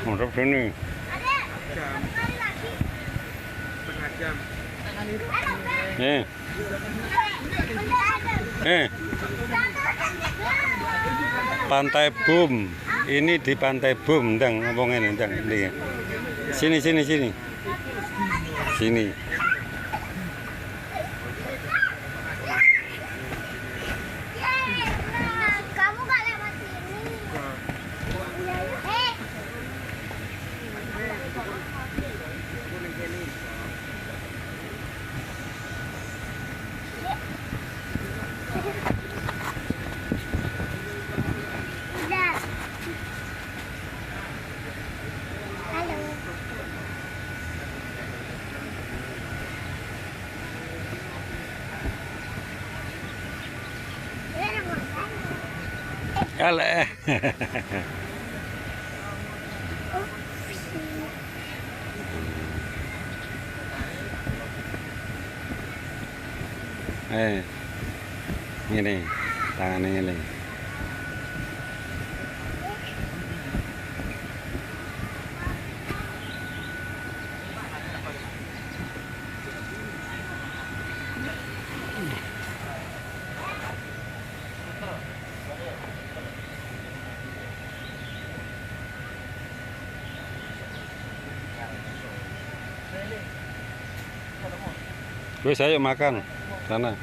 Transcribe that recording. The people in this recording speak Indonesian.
Ngadep sini. Jam. Setengah jam. Pantai Bum. Ini di Pantai Bum, ndang ngomongin ndang ndi. Sini. Sini. Kamu gak lewat sini. Udah. Halo. Alah. Ngene, tangane ngene. Wis ayo makan sana.